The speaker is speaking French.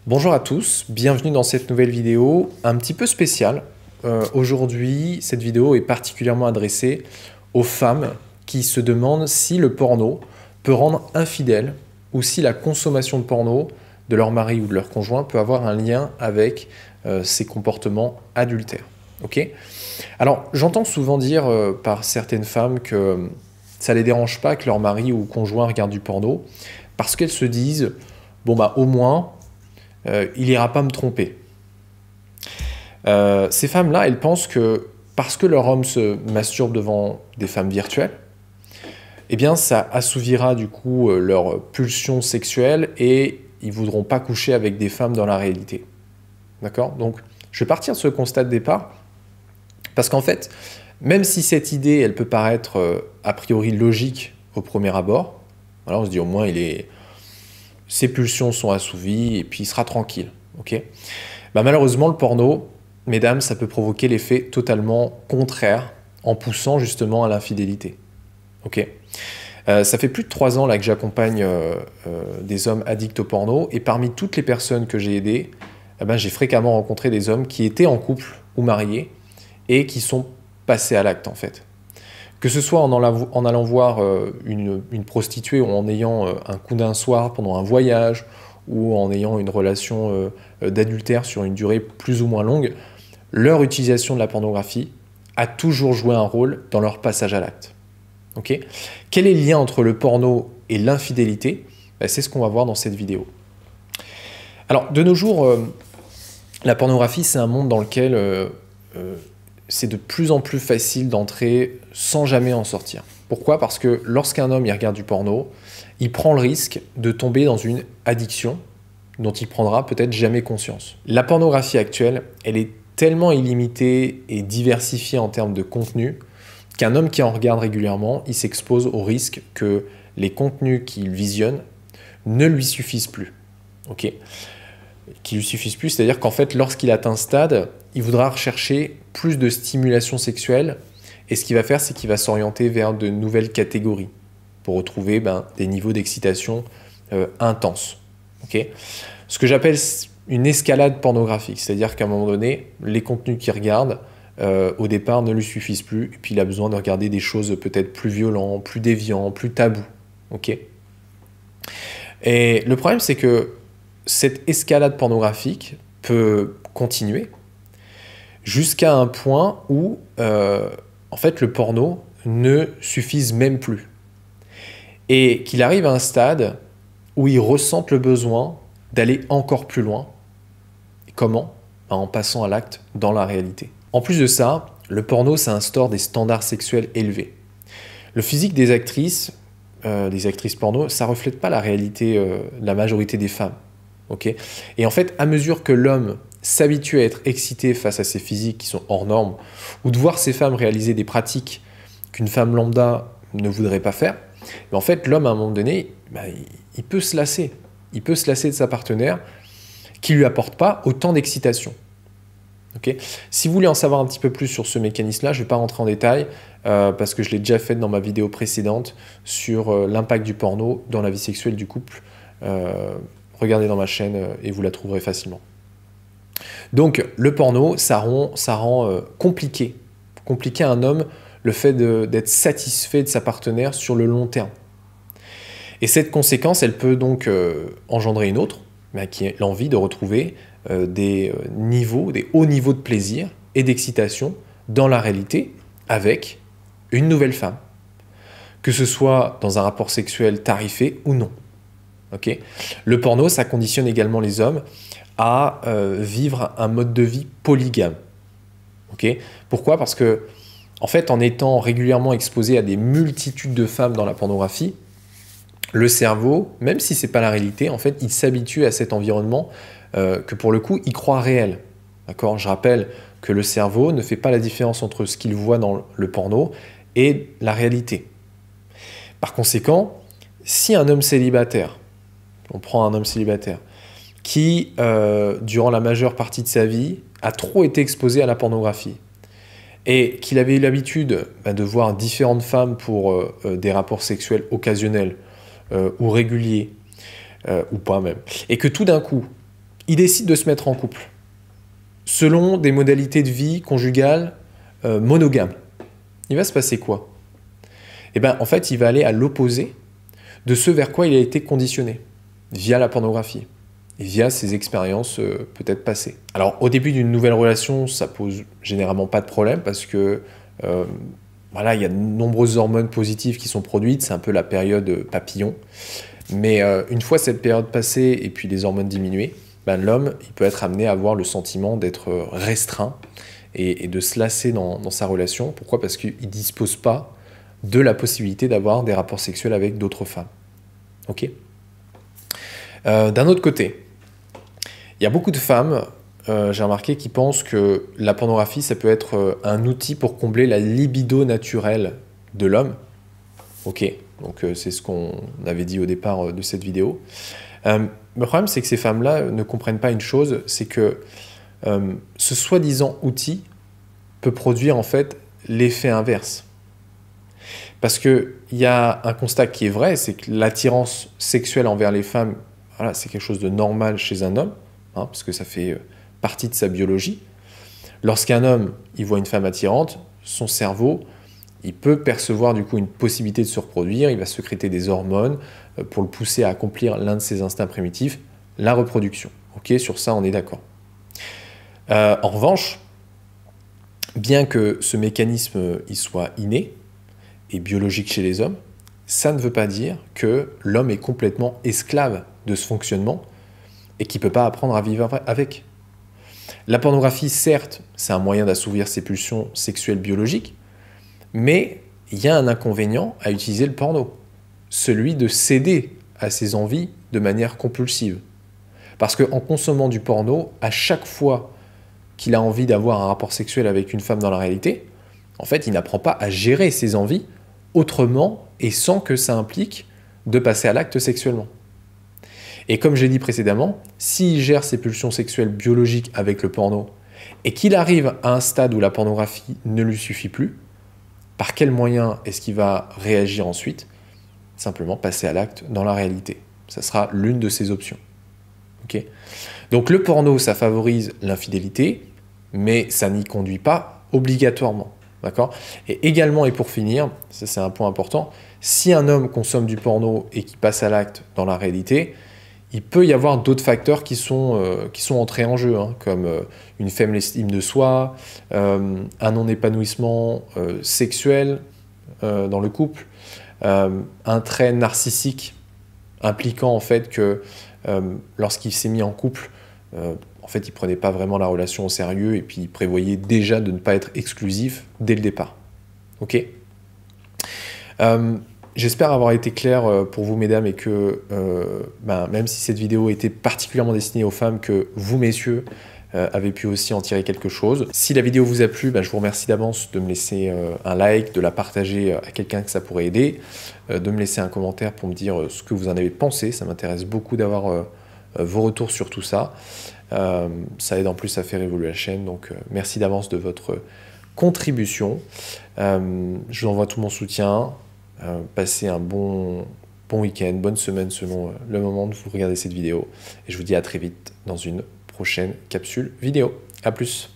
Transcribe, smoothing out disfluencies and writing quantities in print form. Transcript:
Bonjour à tous, bienvenue dans cette nouvelle vidéo un petit peu spéciale. Aujourd'hui, cette vidéo est particulièrement adressée aux femmes qui se demandent si le porno peut rendre infidèle ou si la consommation de porno de leur mari ou de leur conjoint peut avoir un lien avec ces comportements adultères. Okay. Alors, j'entends souvent dire par certaines femmes que ça ne les dérange pas que leur mari ou conjoint regarde du porno parce qu'elles se disent « bon bah au moins, il n'ira pas me tromper ». Ces femmes-là, elles pensent que parce que leur homme se masturbe devant des femmes virtuelles, eh bien ça assouvira du coup leur pulsion sexuelle et ils ne voudront pas coucher avec des femmes dans la réalité. D'accord? Donc, je vais partir de ce constat de départ parce qu'en fait, même si cette idée, elle peut paraître a priori logique au premier abord, voilà, on se dit au moins ses pulsions sont assouvies et puis il sera tranquille. Okay, bah, malheureusement, le porno, mesdames, ça peut provoquer l'effet totalement contraire en poussant justement à l'infidélité. Okay, ça fait plus de 3 ans là, que j'accompagne des hommes addicts au porno et parmi toutes les personnes que j'ai aidées, eh ben, j'ai fréquemment rencontré des hommes qui étaient en couple ou mariés et qui sont passés à l'acte en fait. Que ce soit en allant voir une prostituée ou en ayant un coup d'un soir pendant un voyage ou en ayant une relation d'adultère sur une durée plus ou moins longue, leur utilisation de la pornographie a toujours joué un rôle dans leur passage à l'acte. Okay. Quel est le lien entre le porno et l'infidélité? C'est ce qu'on va voir dans cette vidéo. Alors, de nos jours, la pornographie, c'est un monde dans lequel c'est de plus en plus facile d'entrer sans jamais en sortir. Pourquoi? Parce que lorsqu'un homme il regarde du porno, il prend le risque de tomber dans une addiction dont il prendra peut-être jamais conscience. La pornographie actuelle, elle est tellement illimitée et diversifiée en termes de contenu qu'un homme qui en regarde régulièrement, il s'expose au risque que les contenus qu'il visionne ne lui suffisent plus. Okay, qui lui suffisent plus, c'est-à-dire qu'en fait, lorsqu'il atteint un stade, il voudra rechercher plus de stimulation sexuelle et ce qu'il va faire, c'est qu'il va s'orienter vers de nouvelles catégories pour retrouver des niveaux d'excitation intenses. Okay, ce que j'appelle une escalade pornographique, c'est-à-dire qu'à un moment donné, les contenus qu'il regarde, au départ, ne lui suffisent plus et puis il a besoin de regarder des choses peut-être plus violentes, plus déviantes, plus tabous. Okay, et le problème, c'est que cette escalade pornographique peut continuer jusqu'à un point où en fait, le porno ne suffise même plus. Et qu'il arrive à un stade où il ressente le besoin d'aller encore plus loin. Et comment? En passant à l'acte dans la réalité. En plus de ça, le porno, ça instaure des standards sexuels élevés. Le physique des actrices porno, ça ne reflète pas la réalité de la majorité des femmes. Okay, et en fait, à mesure que l'homme s'habitue à être excité face à ces physiques qui sont hors normes, ou de voir ces femmes réaliser des pratiques qu'une femme lambda ne voudrait pas faire, mais en fait, l'homme, à un moment donné, il peut se lasser. Il peut se lasser de sa partenaire qui ne lui apporte pas autant d'excitation. Okay, si vous voulez en savoir un petit peu plus sur ce mécanisme-là, je ne vais pas rentrer en détail parce que je l'ai déjà fait dans ma vidéo précédente sur l'impact du porno dans la vie sexuelle du couple. Regardez dans ma chaîne et vous la trouverez facilement. Donc, le porno, ça rend compliqué à un homme le fait d'être satisfait de sa partenaire sur le long terme. Et cette conséquence, elle peut donc engendrer une autre, qui est l'envie de retrouver des hauts niveaux de plaisir et d'excitation dans la réalité avec une nouvelle femme, que ce soit dans un rapport sexuel tarifé ou non. Okay, le porno, ça conditionne également les hommes à vivre un mode de vie polygame. Okay, pourquoi? Parce que, en fait, en étant régulièrement exposé à des multitudes de femmes dans la pornographie, le cerveau, même si ce n'est pas la réalité, en fait, il s'habitue à cet environnement que pour le coup, il croit réel. D'accord? Je rappelle que le cerveau ne fait pas la différence entre ce qu'il voit dans le porno et la réalité. Par conséquent, si un homme célibataire, on prend un homme célibataire, qui, durant la majeure partie de sa vie, a trop été exposé à la pornographie, et qu'il avait eu l'habitude de voir différentes femmes pour des rapports sexuels occasionnels ou réguliers, ou pas même, et que tout d'un coup, il décide de se mettre en couple, selon des modalités de vie conjugale monogames, il va se passer quoi? Eh bien, en fait, il va aller à l'opposé de ce vers quoi il a été conditionné, via la pornographie, et via ses expériences peut-être passées. Alors, au début d'une nouvelle relation, ça pose généralement pas de problème, parce que voilà, il y a de nombreuses hormones positives qui sont produites, c'est un peu la période papillon. Mais une fois cette période passée et puis les hormones diminuées, ben, l'homme il peut être amené à avoir le sentiment d'être restreint et de se lasser dans sa relation. Pourquoi? Parce qu'il ne dispose pas de la possibilité d'avoir des rapports sexuels avec d'autres femmes. Ok. D'un autre côté, il y a beaucoup de femmes, j'ai remarqué, qui pensent que la pornographie, ça peut être un outil pour combler la libido naturelle de l'homme. Ok, donc c'est ce qu'on avait dit au départ de cette vidéo. Le problème, c'est que ces femmes-là ne comprennent pas une chose, c'est que ce soi-disant outil peut produire en fait l'effet inverse. Parce qu'il y a un constat qui est vrai, c'est que l'attirance sexuelle envers les femmes, voilà, c'est quelque chose de normal chez un homme, hein, parce que ça fait partie de sa biologie. Lorsqu'un homme il voit une femme attirante, son cerveau il peut percevoir du coup une possibilité de se reproduire, il va sécréter des hormones pour le pousser à accomplir l'un de ses instincts primitifs, la reproduction. Ok, sur ça on est d'accord. En revanche, bien que ce mécanisme il soit inné et biologique chez les hommes, ça ne veut pas dire que l'homme est complètement esclave de ce fonctionnement et qu'il ne peut pas apprendre à vivre avec. La pornographie, certes, c'est un moyen d'assouvir ses pulsions sexuelles biologiques, mais il y a un inconvénient à utiliser le porno, celui de céder à ses envies de manière compulsive. Parce qu'en consommant du porno, à chaque fois qu'il a envie d'avoir un rapport sexuel avec une femme dans la réalité, en fait, il n'apprend pas à gérer ses envies autrement et sans que ça implique de passer à l'acte sexuellement. Et comme j'ai dit précédemment, s'il gère ses pulsions sexuelles biologiques avec le porno et qu'il arrive à un stade où la pornographie ne lui suffit plus, par quel moyen est-ce qu'il va réagir ensuite? Simplement passer à l'acte dans la réalité. Ça sera l'une de ses options. Okay. Donc le porno, ça favorise l'infidélité, mais ça n'y conduit pas obligatoirement. D'accord? Et également, et pour finir, ça c'est un point important, si un homme consomme du porno et qui passe à l'acte dans la réalité, il peut y avoir d'autres facteurs qui sont entrés en jeu, hein, comme une faible estime de soi, un non-épanouissement sexuel dans le couple, un trait narcissique impliquant en fait que lorsqu'il s'est mis en couple, en fait, il ne prenait pas vraiment la relation au sérieux et puis il prévoyait déjà de ne pas être exclusif dès le départ. Ok. J'espère avoir été clair pour vous, mesdames, et que même si cette vidéo était particulièrement destinée aux femmes, que vous, messieurs, avez pu aussi en tirer quelque chose. Si la vidéo vous a plu, je vous remercie d'avance de me laisser un like, de la partager à quelqu'un que ça pourrait aider, de me laisser un commentaire pour me dire ce que vous en avez pensé. Ça m'intéresse beaucoup d'avoir vos retours sur tout ça. Ça aide en plus à faire évoluer la chaîne, donc merci d'avance de votre contribution. Je vous envoie tout mon soutien. Passez un bon week-end, bonne semaine selon le moment où vous regardez cette vidéo. Et je vous dis à très vite dans une prochaine capsule vidéo. A plus.